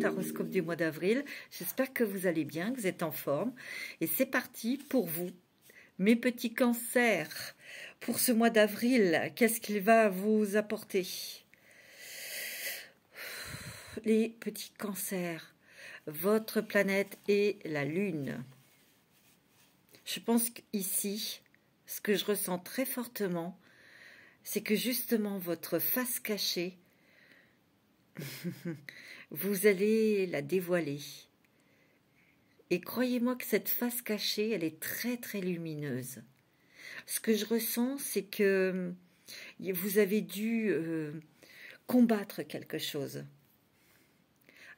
Taroscope du mois d'avril. J'espère que vous allez bien, que vous êtes en forme. Et c'est parti pour vous, mes petits cancers. Pour ce mois d'avril, qu'est-ce qu'il va vous apporter? Les petits cancers, votre planète est la Lune. Je pense qu'ici, ce que je ressens très fortement, c'est que justement votre face cachée, vous allez la dévoiler. Et croyez-moi que cette face cachée, elle est très très lumineuse. Ce que je ressens, c'est que vous avez dû combattre quelque chose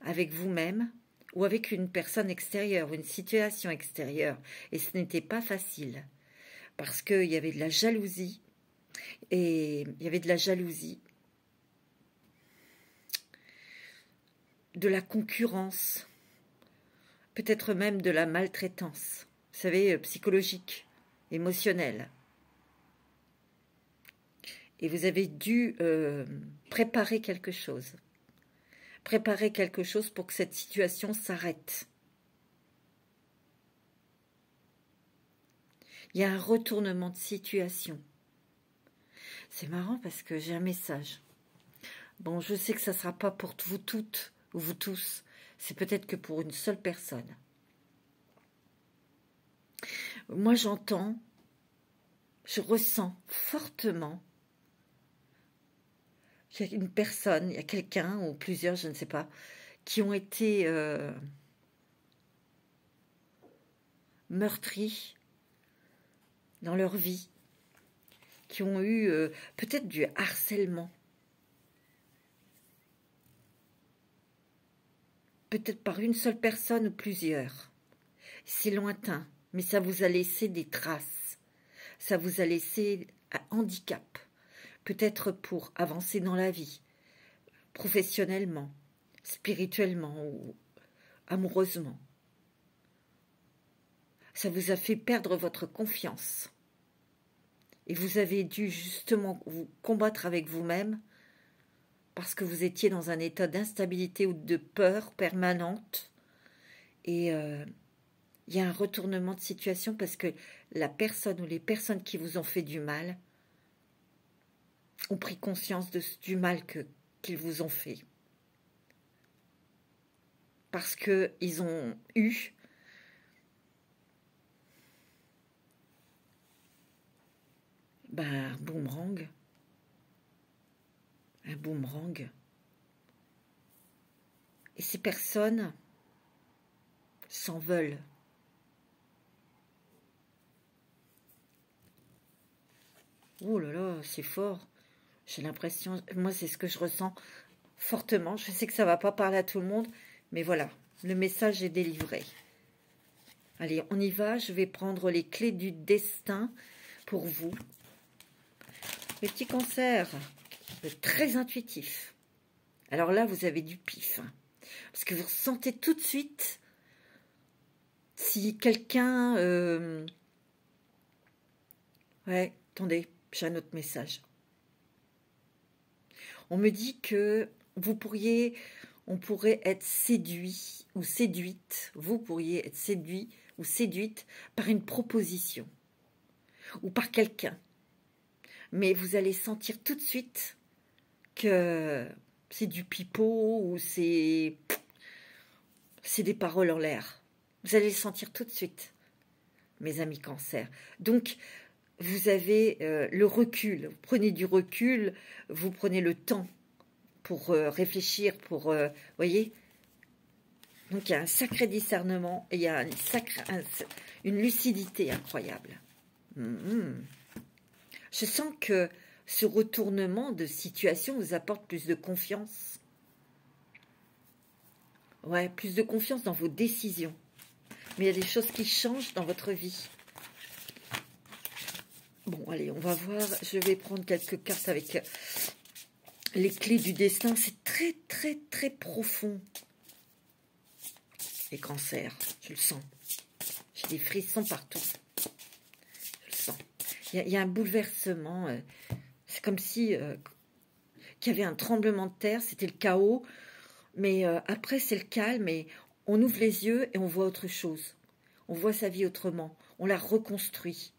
avec vous-même ou avec une personne extérieure, une situation extérieure. Et ce n'était pas facile parce qu'il y avait de la jalousie. Et il y avait de la jalousie, de la concurrence, peut-être même de la maltraitance, vous savez, psychologique, émotionnelle. Et vous avez dû préparer quelque chose pour que cette situation s'arrête. Il y a un retournement de situation. C'est marrant parce que j'ai un message. Bon, je sais que ça ne sera pas pour vous toutes ou vous tous. C'est peut-être que pour une seule personne. Moi, j'entends, je ressens fortement qu'il y a une personne, il y a quelqu'un ou plusieurs, je ne sais pas, qui ont été meurtris dans leur vie, qui ont eu peut-être du harcèlement, peut-être par une seule personne ou plusieurs. C'est lointain, mais ça vous a laissé des traces, ça vous a laissé un handicap, peut-être pour avancer dans la vie, professionnellement, spirituellement ou amoureusement. Ça vous a fait perdre votre confiance. Et vous avez dû justement vous combattre avec vous-même parce que vous étiez dans un état d'instabilité ou de peur permanente. Et il y a un retournement de situation parce que la personne ou les personnes qui vous ont fait du mal ont pris conscience du mal qu'ils vous ont fait. Parce qu'ils ont eu un boomerang. Un boomerang. Et ces personnes s'en veulent. Oh là là, c'est fort. J'ai l'impression, moi c'est ce que je ressens fortement. Je sais que ça ne va pas parler à tout le monde, mais voilà, le message est délivré. Allez, on y va. Je vais prendre les clés du destin pour vous. Les petits cancers, très intuitifs. Alors là, vous avez du pif. Hein, parce que vous ressentez tout de suite si quelqu'un... Ouais, attendez, j'ai un autre message. On me dit que on pourrait être séduit ou séduite. Vous pourriez être séduit ou séduite par une proposition ou par quelqu'un. Mais vous allez sentir tout de suite que c'est du pipeau ou c'est des paroles en l'air. Vous allez le sentir tout de suite, mes amis cancers. Donc, vous avez le recul. Vous prenez du recul, vous prenez le temps pour réfléchir, pour... voyez. Donc, il y a un sacré discernement et il y a une lucidité incroyable. Je sens que ce retournement de situation vous apporte plus de confiance. Ouais, plus de confiance dans vos décisions. Mais il y a des choses qui changent dans votre vie. Bon, allez, on va voir. Je vais prendre quelques cartes avec les clés du destin. C'est très, très, très profond. Les cancers, je le sens. J'ai des frissons partout. Je le sens. Il y a un bouleversement. C'est comme si qu'il y avait un tremblement de terre. C'était le chaos. Mais après, c'est le calme et on ouvre les yeux et on voit autre chose. On voit sa vie autrement. On la reconstruit.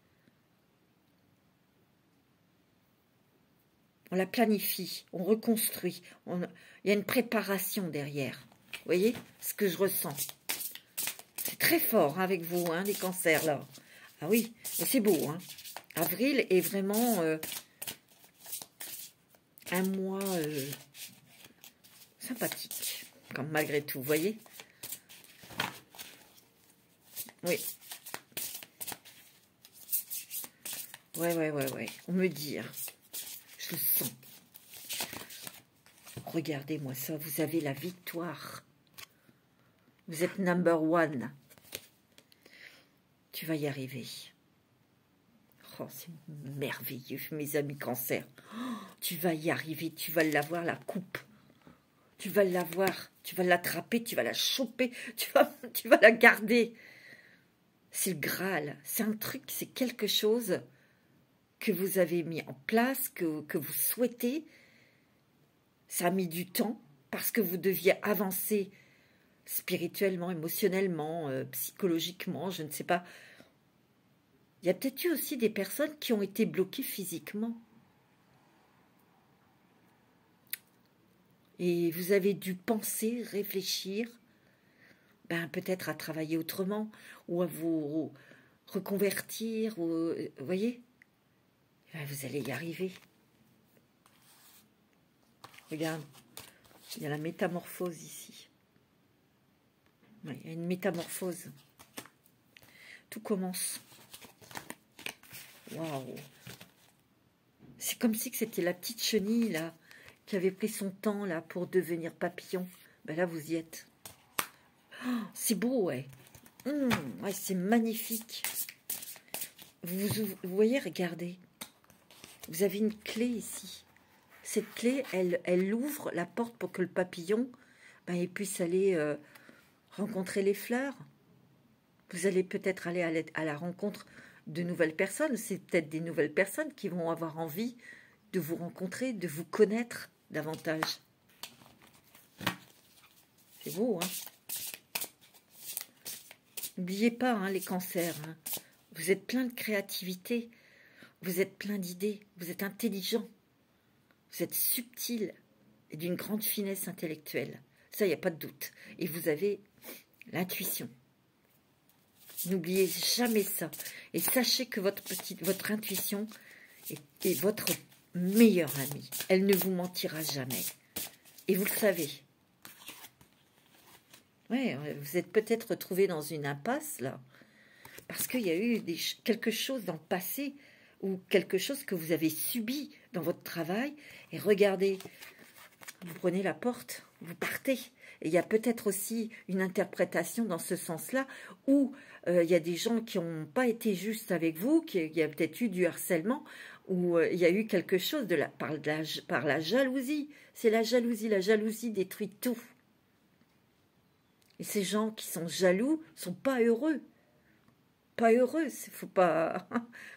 On la planifie. On reconstruit. Il y a une préparation derrière. Vous voyez ce que je ressens? C'est très fort hein, avec vous, hein, les cancers, là. Ah oui, mais c'est beau. Hein. Avril est vraiment un mois sympathique, comme malgré tout, vous voyez? Oui. Ouais. On me dit, hein. Je le sens. Regardez-moi ça, vous avez la victoire. Vous êtes number one. Tu vas y arriver. Oh, c'est merveilleux, mes amis cancer. Oh, tu vas y arriver, tu vas l'avoir, la coupe. Tu vas l'avoir, tu vas l'attraper, tu vas la choper, tu vas la garder. C'est le Graal, c'est un truc, c'est quelque chose que vous avez mis en place, que vous souhaitez. Ça a mis du temps parce que vous deviez avancer spirituellement, émotionnellement, psychologiquement, je ne sais pas. Il y a peut-être eu aussi des personnes qui ont été bloquées physiquement. Et vous avez dû penser, réfléchir, ben, peut-être à travailler autrement, ou à vous reconvertir, ou, vous voyez, ben, vous allez y arriver. Regarde, il y a la métamorphose ici. Ouais, il y a une métamorphose. Tout commence. Waouh! C'est comme si c'était la petite chenille, là, qui avait pris son temps, là, pour devenir papillon. Ben là, vous y êtes. Oh, c'est beau, ouais. Ouais, c'est magnifique. Vous voyez, regardez. Vous avez une clé ici. Cette clé, elle ouvre la porte pour que le papillon ben, il puisse aller rencontrer les fleurs. Vous allez peut-être aller à la rencontre de nouvelles personnes. C'est peut-être des nouvelles personnes qui vont avoir envie de vous rencontrer, de vous connaître davantage. C'est beau, hein? N'oubliez pas, hein, les cancers. Hein. Vous êtes plein de créativité. Vous êtes plein d'idées. Vous êtes intelligent. Vous êtes subtil et d'une grande finesse intellectuelle. Ça, il n'y a pas de doute. Et vous avez l'intuition. N'oubliez jamais ça. Et sachez que votre intuition est votre meilleure amie. Elle ne vous mentira jamais. Et vous le savez. Ouais, vous êtes peut-être retrouvé dans une impasse, là. Parce qu'il y a eu quelque chose dans le passé ou quelque chose que vous avez subi dans votre travail. Et regardez, vous prenez la porte, vous partez. Et il y a peut-être aussi une interprétation dans ce sens-là où il y a des gens qui n'ont pas été justes avec vous, il y a peut-être eu du harcèlement, où il y a eu quelque chose par la jalousie. C'est la jalousie détruit tout. Et ces gens qui sont jaloux ne sont pas heureux. Pas heureux, il ne faut pas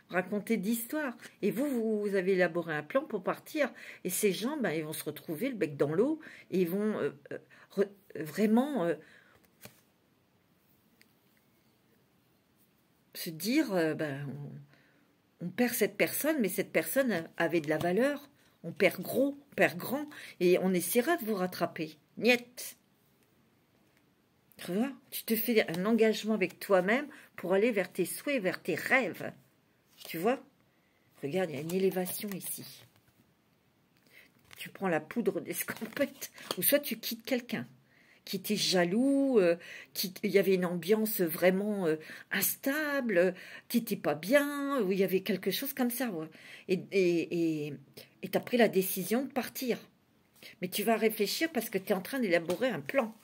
raconter d'histoire. Et vous avez élaboré un plan pour partir. Et ces gens, ben, ils vont se retrouver le bec dans l'eau et ils vont vraiment se dire, ben, on perd cette personne, mais cette personne avait de la valeur. On perd gros, on perd grand, et on essaiera de vous rattraper. Niet. Tu vois, tu te fais un engagement avec toi-même pour aller vers tes souhaits, vers tes rêves. Tu vois? Regarde, il y a une élévation ici. Tu prends la poudre d'escampette, ou soit tu quittes quelqu'un qui était jaloux, il y avait une ambiance vraiment instable, tu n'étais pas bien, où il y avait quelque chose comme ça. Ouais. Et tu as pris la décision de partir. Mais tu vas réfléchir parce que tu es en train d'élaborer un plan.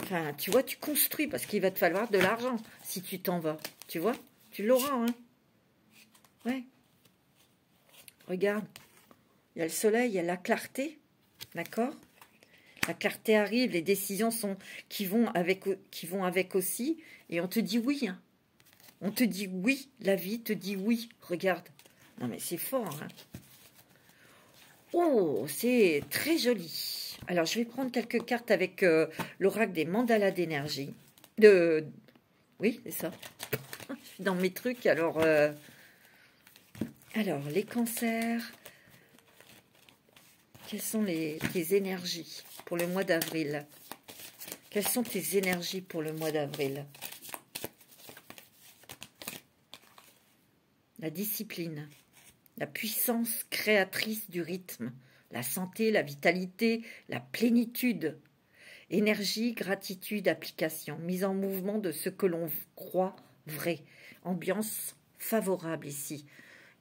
Enfin, tu vois, tu construis parce qu'il va te falloir de l'argent si tu t'en vas. Tu vois, tu l'auras, hein. Ouais. Regarde, il y a le soleil, il y a la clarté, d'accord? La clarté arrive, les décisions qui vont avec aussi, et on te dit oui. Hein. On te dit oui, la vie te dit oui. Regarde. Non mais c'est fort, hein. Oh, c'est très joli. Alors, je vais prendre quelques cartes avec l'oracle des mandalas d'énergie. Oui, c'est ça. Je suis dans mes trucs. Alors, les cancers. Quelles sont tes énergies pour le mois d'avril? Quelles sont tes énergies pour le mois d'avril? La discipline, la puissance créatrice du rythme, la santé, la vitalité, la plénitude, énergie, gratitude, application, mise en mouvement de ce que l'on croit vrai, ambiance favorable ici.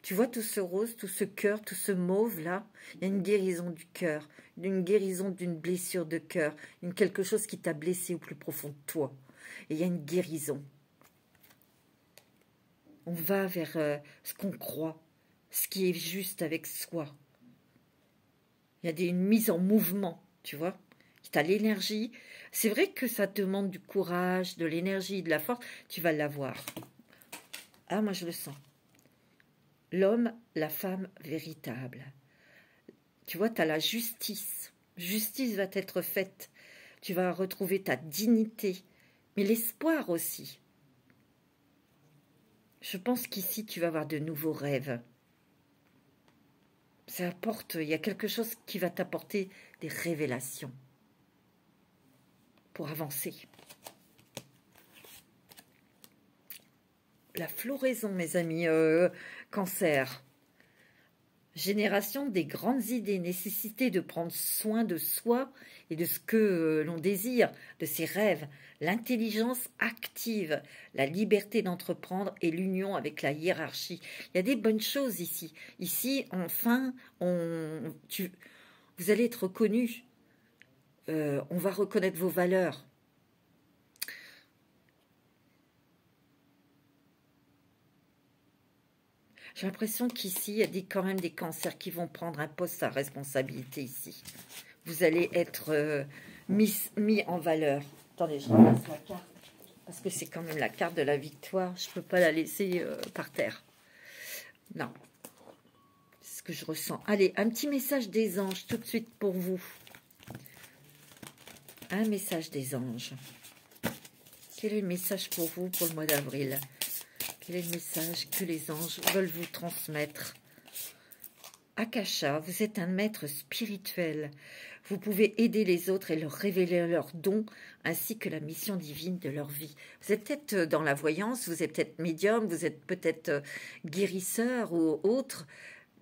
Tu vois tout ce rose, tout ce cœur, tout ce mauve là, il y a une guérison du cœur, une guérison d'une blessure de cœur, quelque chose qui t'a blessé au plus profond de toi. Et il y a une guérison. On va vers ce qu'on croit, ce qui est juste avec soi. Il y a une mise en mouvement, tu vois. Tu as l'énergie. C'est vrai que ça te demande du courage, de l'énergie, de la force. Tu vas l'avoir. Ah, moi je le sens. L'homme, la femme véritable. Tu vois, tu as la justice. Justice va être faite. Tu vas retrouver ta dignité. Mais l'espoir aussi. Je pense qu'ici, tu vas avoir de nouveaux rêves. Ça apporte, il y a quelque chose qui va t'apporter des révélations pour avancer. La floraison, mes amis, cancer. Génération des grandes idées, nécessité de prendre soin de soi et de ce que l'on désire, de ses rêves, l'intelligence active, la liberté d'entreprendre et l'union avec la hiérarchie. Il y a des bonnes choses ici. Ici, enfin, vous allez être reconnus. On va reconnaître vos valeurs. J'ai l'impression qu'ici, il y a quand même des cancers qui vont prendre un poste à responsabilité ici. Vous allez être mis en valeur. Attendez, je repasse la carte. Parce que c'est quand même la carte de la victoire. Je ne peux pas la laisser par terre. Non. C'est ce que je ressens. Allez, un petit message des anges tout de suite pour vous. Un message des anges. Quel est le message pour vous pour le mois d'avril ? Quel est le message que les anges veulent vous transmettre? Akasha, vous êtes un maître spirituel. Vous pouvez aider les autres et leur révéler leurs dons ainsi que la mission divine de leur vie. Vous êtes peut-être dans la voyance, vous êtes peut-être médium, vous êtes peut-être guérisseur ou autre.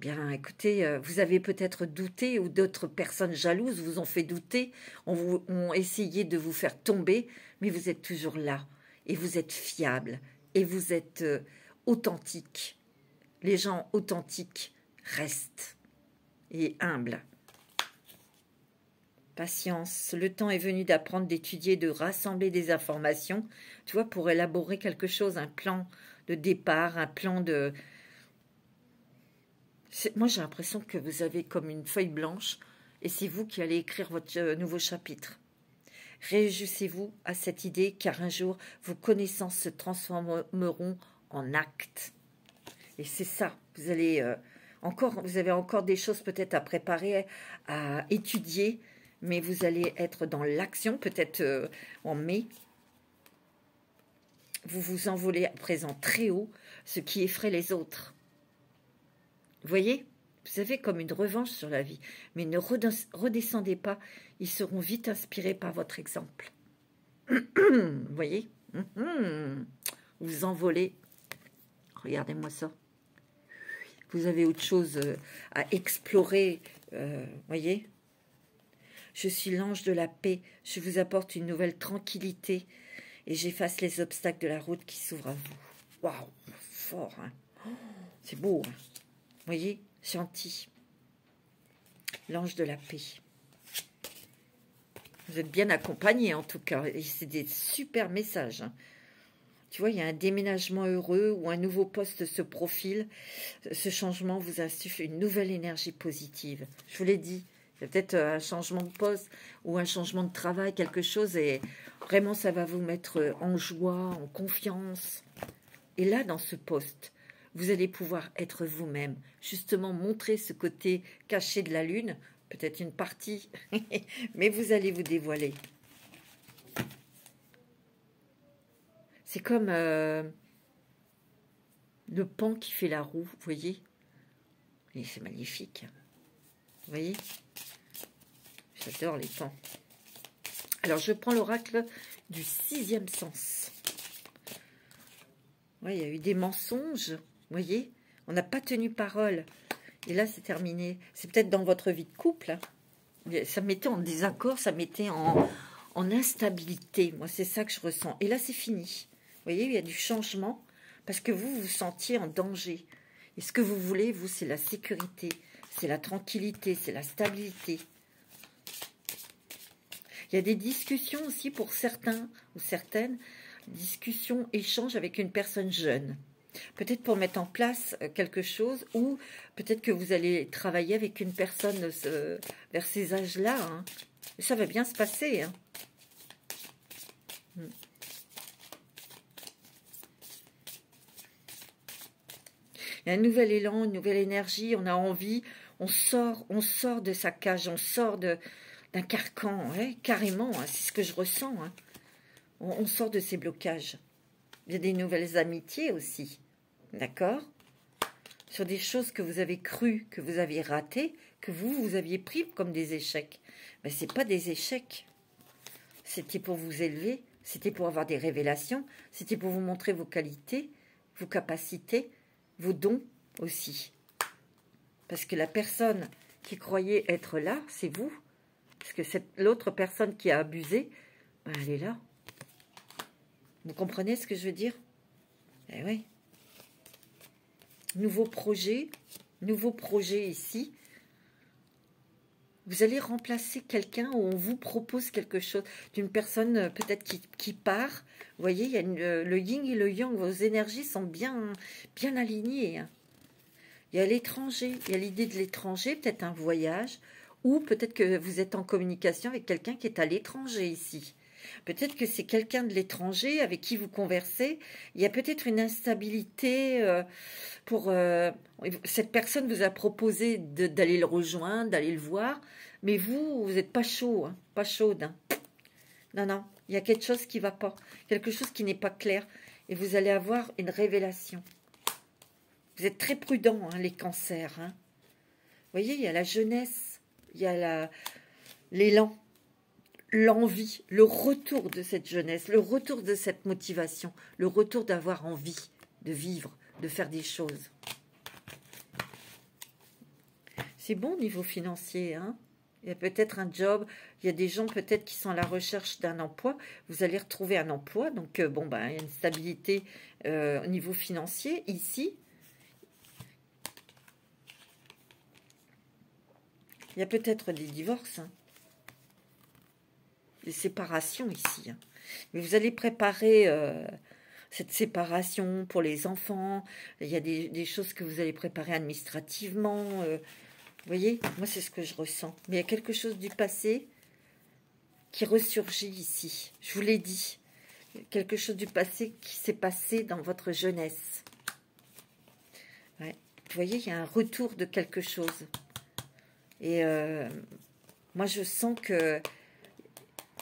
Bien, écoutez, vous avez peut-être douté ou d'autres personnes jalouses vous ont fait douter, ont essayé de vous faire tomber, mais vous êtes toujours là et vous êtes fiable. Et vous êtes authentique. Les gens authentiques restent et humbles. Patience. Le temps est venu d'apprendre, d'étudier, de rassembler des informations, tu vois, pour élaborer quelque chose, un plan de départ, un plan de... Moi, j'ai l'impression que vous avez comme une feuille blanche et c'est vous qui allez écrire votre nouveau chapitre. Réjouissez-vous à cette idée, car un jour, vos connaissances se transformeront en actes. Et c'est ça, vous avez encore des choses peut-être à préparer, à étudier, mais vous allez être dans l'action, peut-être en mai. Vous vous envolez à présent très haut, ce qui effraie les autres. Vous voyez ? Vous avez comme une revanche sur la vie, mais ne redescendez pas, ils seront vite inspirés par votre exemple. Vous voyez? Vous envolez. Regardez-moi ça. Vous avez autre chose à explorer, voyez? Je suis l'ange de la paix, je vous apporte une nouvelle tranquillité et j'efface les obstacles de la route qui s'ouvrent à vous. Waouh, fort, hein? C'est beau, hein? Vous voyez? Gentil. L'ange de la paix. Vous êtes bien accompagné en tout cas. Et c'est des super messages. Hein. Tu vois, il y a un déménagement heureux ou un nouveau poste se profile. Ce changement vous insuffle une nouvelle énergie positive. Je vous l'ai dit. Il y a peut-être un changement de poste ou un changement de travail, quelque chose. Et vraiment, ça va vous mettre en joie, en confiance. Et là, dans ce poste, vous allez pouvoir être vous-même, justement montrer ce côté caché de la lune peut-être une partie, mais vous allez vous dévoiler. C'est comme le pan qui fait la roue, vous voyez? Et c'est magnifique. Vous voyez? J'adore les pans. Alors, je prends l'oracle du 6e sens. Ouais, il y a eu des mensonges, vous voyez? On n'a pas tenu parole. Et là, c'est terminé. C'est peut-être dans votre vie de couple. Hein. Ça mettait en désaccord, ça mettait en instabilité. Moi, c'est ça que je ressens. Et là, c'est fini. Vous voyez, il y a du changement parce que vous vous sentiez en danger. Et ce que vous voulez, vous, c'est la sécurité, c'est la tranquillité, c'est la stabilité. Il y a des discussions aussi pour certains ou certaines, discussions, échanges avec une personne jeune. Peut-être pour mettre en place quelque chose ou peut-être que vous allez travailler avec une personne vers ces âges-là. Hein. Ça va bien se passer. Hein. Il y a un nouvel élan, une nouvelle énergie, on a envie, on sort de sa cage, on sort d'un carcan, ouais, carrément, hein, c'est ce que je ressens. Hein. On sort de ces blocages. Il y a des nouvelles amitiés aussi, d'accord? Sur des choses que vous avez cru, que vous aviez ratées, que vous aviez pris comme des échecs. Mais ce n'est pas des échecs. C'était pour vous élever, c'était pour avoir des révélations, c'était pour vous montrer vos qualités, vos capacités, vos dons aussi. Parce que la personne qui croyait être là, c'est vous. Parce que l'autre personne qui a abusé, ben elle est là. Vous comprenez ce que je veux dire? Eh oui. Nouveau projet ici. Vous allez remplacer quelqu'un où on vous propose quelque chose, d'une personne peut-être qui part. Vous voyez, il y a le yin et le yang, vos énergies sont bien alignées. Hein. Il y a l'étranger, il y a l'idée de l'étranger, peut-être un voyage, ou peut-être que vous êtes en communication avec quelqu'un qui est à l'étranger ici. Peut-être que c'est quelqu'un de l'étranger avec qui vous conversez. Il y a peut-être une instabilité cette personne vous a proposé d'aller le rejoindre, d'aller le voir, mais vous n'êtes pas chaud, hein, pas chaude. Hein. Non, il y a quelque chose qui ne va pas, quelque chose qui n'est pas clair, et vous allez avoir une révélation. Vous êtes très prudents, hein, les cancers. Hein. Vous voyez, il y a la jeunesse, il y a l'élan. L'envie, le retour de cette jeunesse, le retour de cette motivation, le retour d'avoir envie de vivre, de faire des choses. C'est bon au niveau financier, hein? Il y a peut-être un job, il y a des gens peut-être qui sont à la recherche d'un emploi, vous allez retrouver un emploi, donc il y a une stabilité au niveau financier ici. Il y a peut-être des divorces, hein. Des séparations ici. Hein. Mais vous allez préparer cette séparation pour les enfants. Il y a des choses que vous allez préparer administrativement. Vous voyez, moi c'est ce que je ressens. Mais il y a quelque chose du passé qui ressurgit ici. Je vous l'ai dit. Quelque chose du passé qui s'est passé dans votre jeunesse. Ouais. Vous voyez, il y a un retour de quelque chose. Et moi je sens que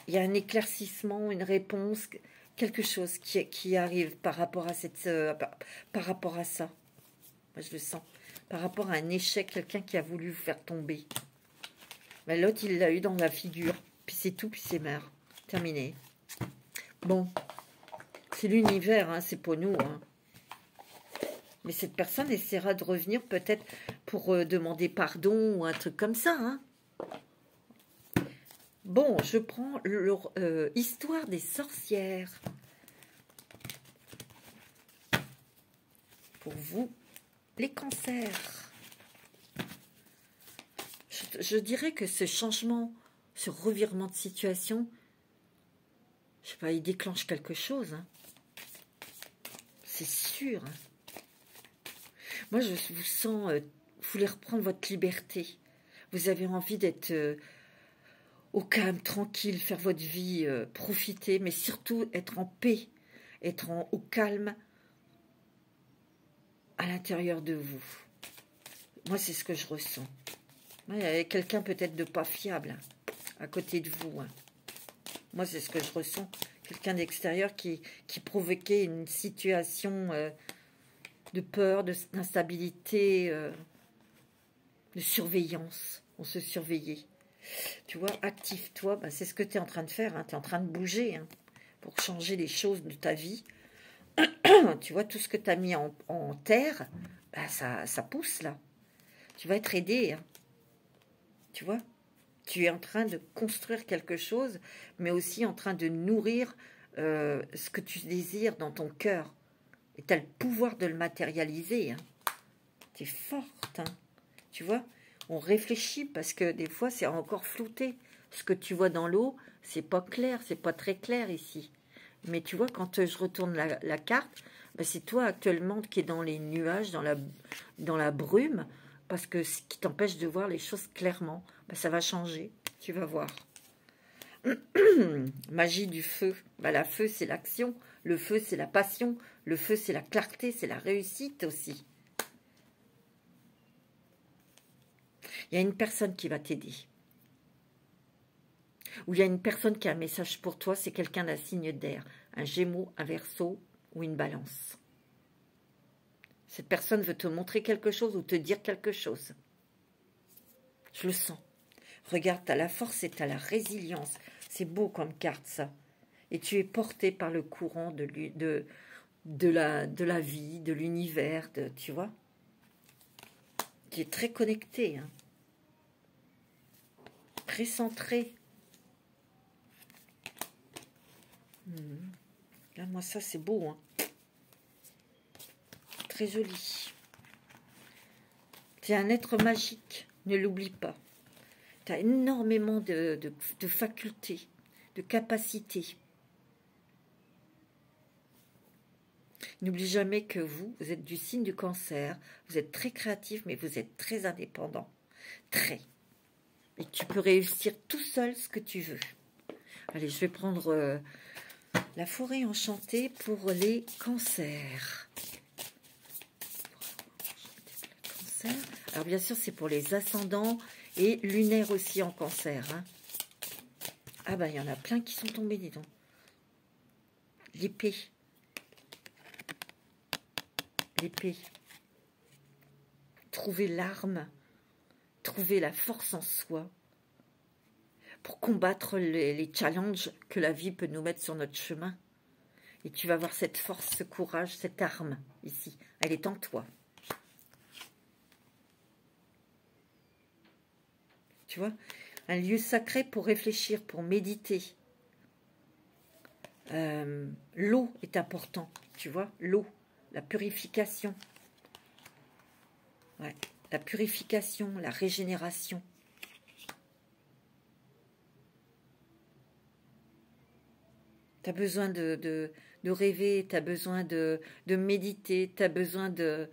il y a un éclaircissement, une réponse, quelque chose qui arrive par rapport à par rapport à ça. Moi, je le sens. Par rapport à un échec, quelqu'un qui a voulu vous faire tomber. Mais l'autre, il l'a eu dans la figure. Puis c'est tout, puis c'est mort. Terminé. Bon. C'est l'univers, hein, c'est pour nous. Hein. Mais cette personne essaiera de revenir peut-être pour demander pardon ou un truc comme ça, hein. Bon, je prends l'histoire des sorcières. Pour vous, les cancers. Je dirais que ce changement, ce revirement de situation, je sais pas, il déclenche quelque chose. Hein. C'est sûr. Hein. Moi, je vous sens, vous voulez reprendre votre liberté. Vous avez envie d'être... au calme, tranquille, faire votre vie, profiter, mais surtout être en paix, être au calme à l'intérieur de vous. Moi, c'est ce que je ressens. Il y avait quelqu'un peut-être de pas fiable hein, à côté de vous. Hein. Moi, c'est ce que je ressens. Quelqu'un d'extérieur qui provoquait une situation de peur, d'instabilité, de surveillance. On se surveillait. Tu vois, active-toi. Ben, c'est ce que tu es en train de faire. Hein. Tu es en train de bouger hein, pour changer les choses de ta vie. Tu vois, tout ce que tu as mis en terre, ben, ça pousse là. Tu vas être aidé. Hein. Tu vois, tu es en train de construire quelque chose, mais aussi en train de nourrir ce que tu désires dans ton cœur. Et tu as le pouvoir de le matérialiser. Hein. Tu es forte. Hein. Tu vois, on réfléchit parce que des fois, c'est encore flouté. Ce que tu vois dans l'eau, c'est pas clair, c'est pas très clair ici. Mais tu vois, quand je retourne la carte, ben c'est toi actuellement qui est dans les nuages, dans la brume, parce que ce qui t'empêche de voir les choses clairement, ben ça va changer, tu vas voir. Magie du feu. Ben, la feu, c'est l'action. Le feu, c'est la passion. Le feu, c'est la clarté, c'est la réussite aussi. Il y a une personne qui va t'aider. Ou il y a une personne qui a un message pour toi, c'est quelqu'un d'un signe d'air. Un Gémeaux, un Verseau ou une Balance. Cette personne veut te montrer quelque chose ou te dire quelque chose. Je le sens. Regarde, tu as la force et tu as la résilience. C'est beau comme carte, ça. Et tu es porté par le courant de la vie, de l'univers, tu vois. Tu es très connecté, hein. Très centré. Là, moi, ça, c'est beau, hein. Très joli. Tu es un être magique, ne l'oublie pas. Tu as énormément de facultés, de capacités. N'oublie jamais que vous êtes du signe du Cancer. Vous êtes très créatif, mais vous êtes très indépendant. Très. Et tu peux réussir tout seul ce que tu veux. Allez, je vais prendre la forêt enchantée pour les cancers. Alors bien sûr, c'est pour les ascendants et lunaires aussi en cancer. Hein. Ah ben, il y en a plein qui sont tombés, dis donc. L'épée. L'épée. Trouver l'arme. Trouver la force en soi. Pour combattre les challenges que la vie peut nous mettre sur notre chemin. Et tu vas voir cette force, ce courage, cette arme ici. Elle est en toi. Tu vois, un lieu sacré pour réfléchir, pour méditer. L'eau est important, tu vois, l'eau, la purification. Ouais, la purification, la régénération. Tu as besoin de rêver, tu as besoin de méditer, tu as besoin de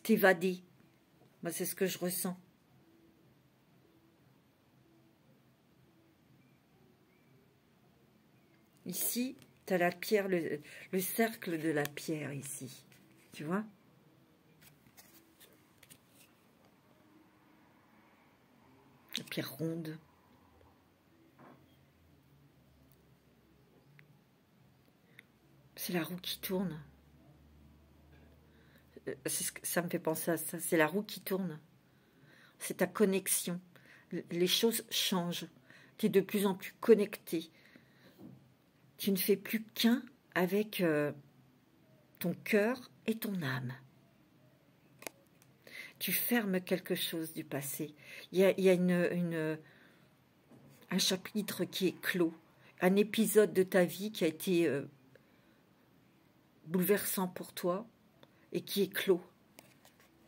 t'évader. Moi, c'est ce que je ressens. Ici, tu as la pierre, le cercle de la pierre ici. Tu vois? La pierre ronde. C'est la roue qui tourne. Ça me fait penser à ça. C'est la roue qui tourne. C'est ta connexion. Les choses changent. Tu es de plus en plus connecté. Tu ne fais plus qu'un avec ton cœur et ton âme. Tu fermes quelque chose du passé. Il y a un chapitre qui est clos. Un épisode de ta vie qui a été bouleversant pour toi et qui est clos.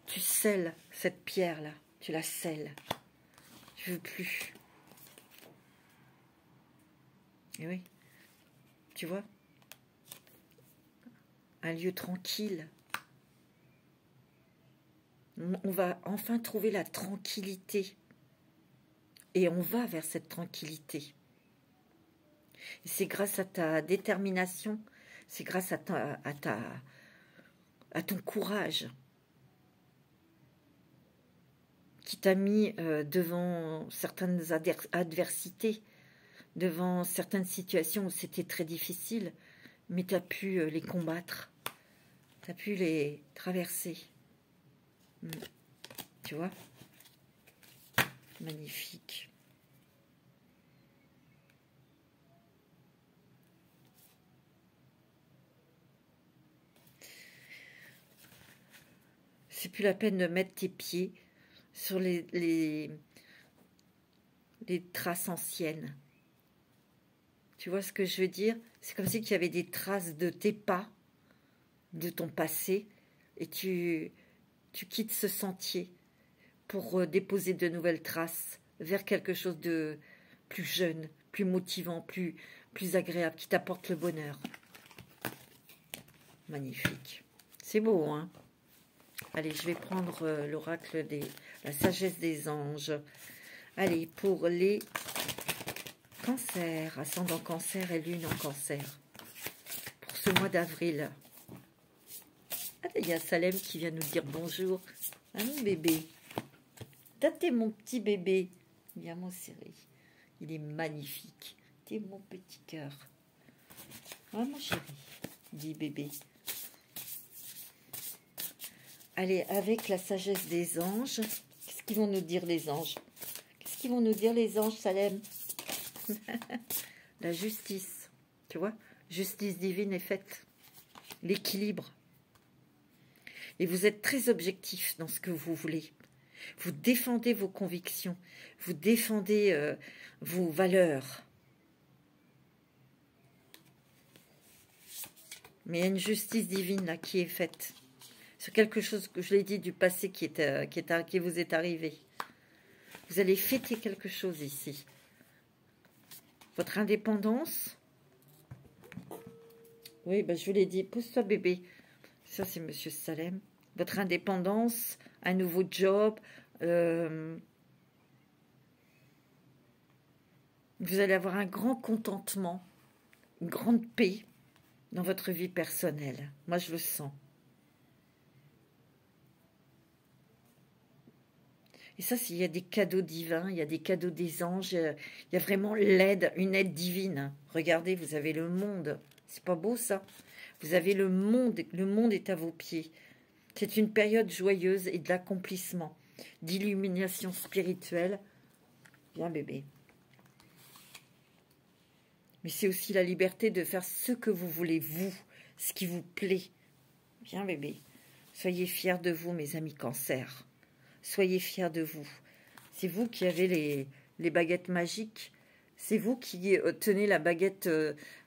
Tu scelles cette pierre-là. Tu la scelles. Tu veux plus. Et oui. Tu vois? Un lieu tranquille. On va enfin trouver la tranquillité. Et on va vers cette tranquillité. Et c'est grâce à ta détermination, c'est grâce à ton courage. qui t'a mis devant certaines adversités, devant certaines situations où c'était très difficile, mais tu as pu les combattre, tu as pu les traverser. Tu vois? Magnifique. C'est plus la peine de mettre tes pieds sur les traces anciennes. Tu vois ce que je veux dire? C'est comme si il y avait des traces de tes pas, de ton passé, et tu quittes ce sentier pour déposer de nouvelles traces vers quelque chose de plus jeune, plus motivant, plus agréable, qui t'apporte le bonheur. Magnifique. C'est beau, hein? Allez, je vais prendre l'oracle la sagesse des anges. Allez, pour les cancers, ascendant cancer et lune en cancer. Pour ce mois d'avril. Ah, il y a Salem qui vient nous dire bonjour. Ah mon bébé. T'es mon petit bébé. Viens mon chéri. Il est magnifique. T'es mon petit cœur. Ah mon chéri. Dis bébé. Allez, avec la sagesse des anges. Qu'est-ce qu'ils vont nous dire les anges? Qu'est-ce qu'ils vont nous dire les anges, Salem? La justice. Tu vois? Justice divine est faite. L'équilibre. Et vous êtes très objectif dans ce que vous voulez. Vous défendez vos convictions. Vous défendez vos valeurs. Mais il y a une justice divine là qui est faite. Sur quelque chose que je l'ai dit du passé qui vous est arrivé. Vous allez fêter quelque chose ici. Votre indépendance. Oui, ben je vous l'ai dit. Pousse-toi bébé. Ça, c'est Monsieur Salem. Votre indépendance, un nouveau job. Vous allez avoir un grand contentement, une grande paix dans votre vie personnelle. Moi, je le sens. Et ça, il y a des cadeaux divins, il y a des cadeaux des anges, il y a vraiment l'aide, une aide divine. Regardez, vous avez le monde. C'est pas beau, ça? Vous avez le monde est à vos pieds. C'est une période joyeuse et de l'accomplissement, d'illumination spirituelle. Bien, bébé. Mais c'est aussi la liberté de faire ce que vous voulez, vous, ce qui vous plaît. Bien, bébé. Soyez fiers de vous, mes amis cancer. Soyez fiers de vous. C'est vous qui avez les baguettes magiques. C'est vous qui tenez la baguette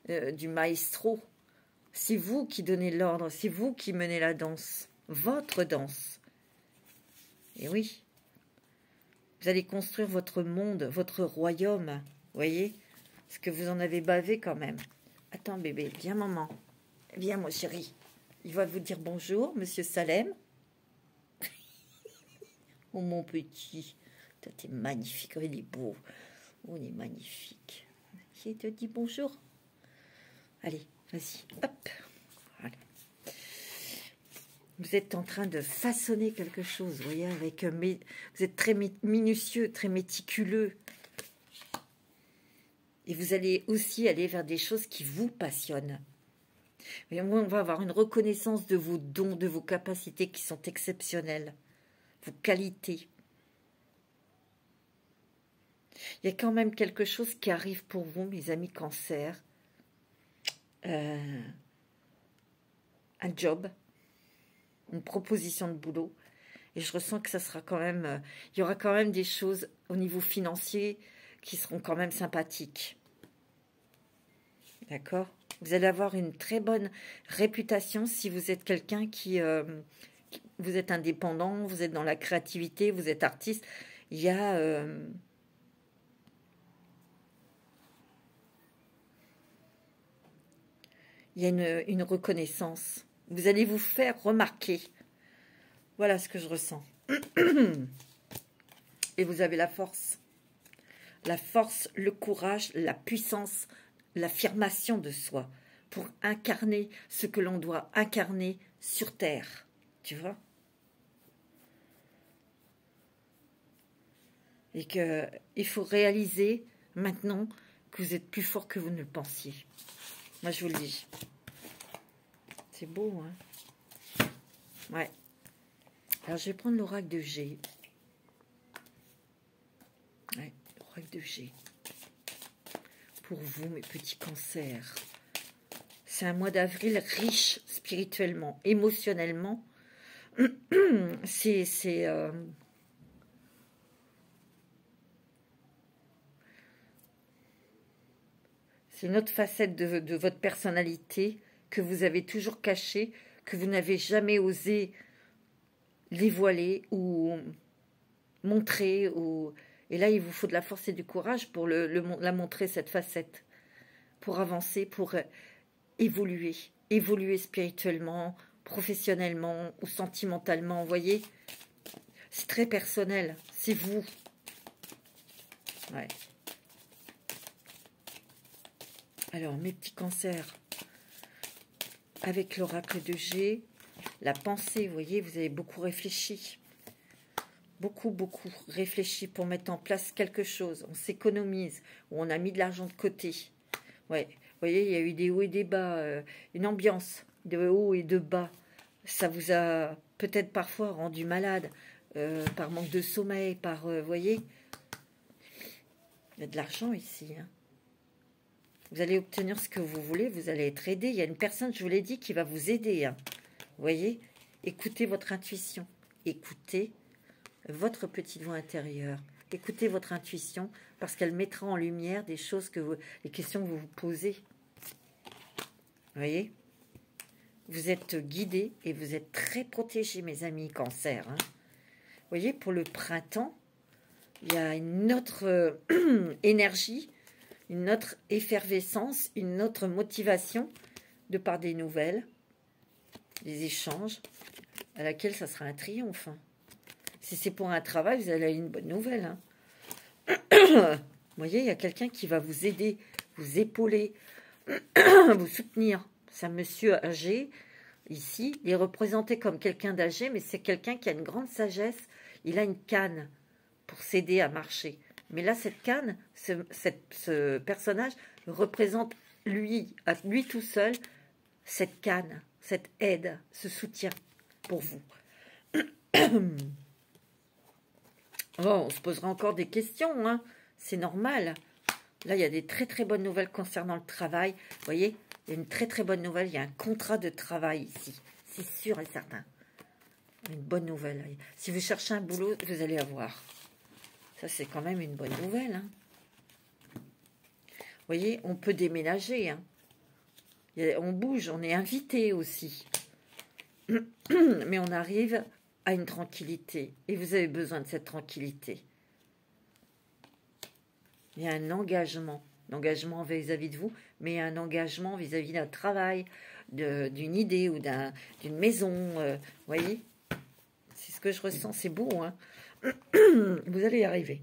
du maestro. C'est vous qui donnez l'ordre. C'est vous qui menez la danse. Votre danse. Et oui. Vous allez construire votre monde, votre royaume. Voyez? Parce que vous en avez bavé quand même. Attends, bébé. Viens, maman. Viens, mon chéri. Il va vous dire bonjour, Monsieur Salem. Oh, mon petit. Toi, t'es magnifique. Oh, il est beau. Oh, il est magnifique. Il te dit bonjour. Allez, vas-y. Hop. Voilà. Vous êtes en train de façonner quelque chose, vous voyez, avec vous êtes très minutieux, très méticuleux. Et vous allez aussi aller vers des choses qui vous passionnent. Et on va avoir une reconnaissance de vos dons, de vos capacités qui sont exceptionnelles, vos qualités. Il y a quand même quelque chose qui arrive pour vous, mes amis cancer. Un job. Une proposition de boulot, et je ressens que ça sera quand même, il y aura quand même des choses au niveau financier qui seront quand même sympathiques. D'accord? Vous allez avoir une très bonne réputation si vous êtes quelqu'un vous êtes indépendant, vous êtes dans la créativité, vous êtes artiste. Il y a une reconnaissance. Vous allez vous faire remarquer. Voilà ce que je ressens. Et vous avez la force. La force, le courage, la puissance, l'affirmation de soi pour incarner ce que l'on doit incarner sur Terre. Tu vois? Et qu'il faut réaliser maintenant que vous êtes plus fort que vous ne le pensiez. Moi, je vous le dis. C'est beau, hein? Ouais. Alors, je vais prendre l'oracle de G. Ouais, l'oracle de G. Pour vous, mes petits cancers. C'est un mois d'avril riche spirituellement, émotionnellement. C'est une autre facette de votre personnalité que vous avez toujours cachée, que vous n'avez jamais osé dévoiler ou montrer. Et là, il vous faut de la force et du courage pour la montrer, cette facette, pour avancer, pour évoluer spirituellement, professionnellement ou sentimentalement. Vous voyez, c'est très personnel, c'est vous. Ouais. Alors, mes petits cancers, avec l'oracle de G, la pensée, vous voyez, vous avez beaucoup réfléchi. Beaucoup réfléchi pour mettre en place quelque chose. On s'économise, ou on a mis de l'argent de côté. Ouais, vous voyez, il y a eu des hauts et des bas, une ambiance de hauts et de bas. Ça vous a peut-être parfois rendu malade, par manque de sommeil, vous voyez, il y a de l'argent ici, hein. Vous allez obtenir ce que vous voulez, vous allez être aidé. Il y a une personne, je vous l'ai dit, qui va vous aider, hein. Vous voyez, écoutez votre intuition, écoutez votre petite voix intérieure, écoutez votre intuition, parce qu'elle mettra en lumière des choses les questions que vous vous posez. Vous voyez, vous êtes guidés et vous êtes très protégés, mes amis cancer, hein. Vous voyez, pour le printemps, il y a une autre énergie, une autre effervescence, une autre motivation de par des nouvelles, des échanges, à laquelle ça sera un triomphe, hein. Si c'est pour un travail, vous allez une bonne nouvelle, hein. Vous voyez, il y a quelqu'un qui va vous aider, vous épauler, vous soutenir. C'est un monsieur âgé, ici. Il est représenté comme quelqu'un d'âgé, mais c'est quelqu'un qui a une grande sagesse. Il a une canne pour s'aider à marcher. Mais là, cette canne, ce personnage représente lui, à lui tout seul, cette canne, cette aide, ce soutien pour vous. Oh, on se posera encore des questions, hein. C'est normal. Là, il y a des très bonnes nouvelles concernant le travail. Vous voyez, il y a une très bonne nouvelle. Il y a un contrat de travail ici. C'est sûr et certain. Une bonne nouvelle. Si vous cherchez un boulot, vous allez avoir. Ça, c'est quand même une bonne nouvelle, hein. Vous voyez, on peut déménager, hein. On bouge, on est invité aussi. Mais on arrive à une tranquillité. Et vous avez besoin de cette tranquillité. Il y a un engagement vis-à-vis de vous, mais un engagement vis-à-vis d'un travail, d'une idée ou d'une maison. Vous voyez, c'est ce que je ressens, c'est beau, hein. Vous allez y arriver.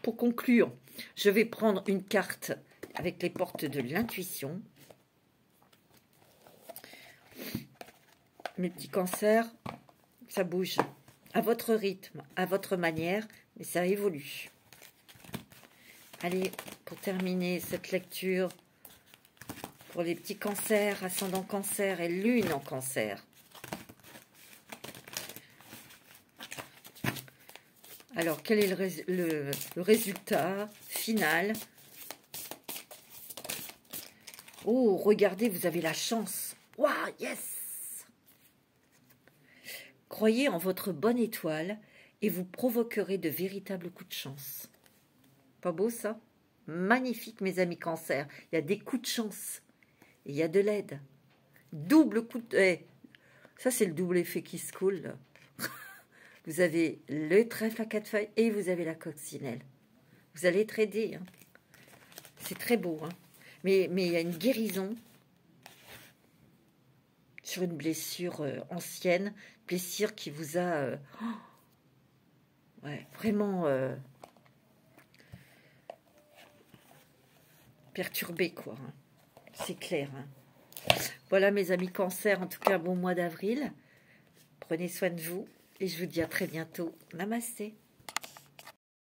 Pour conclure, je vais prendre une carte avec les portes de l'intuition. Mes petits cancers, ça bouge à votre rythme, à votre manière, mais ça évolue. Allez, pour terminer cette lecture, pour les petits cancers, ascendant cancer et lune en cancer. Alors, quel est le résultat final? Oh, regardez, vous avez la chance. Waouh, yes! Croyez en votre bonne étoile et vous provoquerez de véritables coups de chance. Pas beau ça? Magnifique, mes amis cancer. Il y a des coups de chance. Et il y a de l'aide. Double coup de... ça, c'est le double effet qui se coule, là. Vous avez le trèfle à 4 feuilles et vous avez la coccinelle. Vous allez être aidé, hein. C'est très beau, hein. Mais il y a une guérison sur une blessure ancienne, blessure qui vous a ouais, vraiment perturbé, quoi, hein. C'est clair, hein. Voilà, mes amis cancer, en tout cas, bon mois d'avril. Prenez soin de vous et je vous dis à très bientôt. Namasté.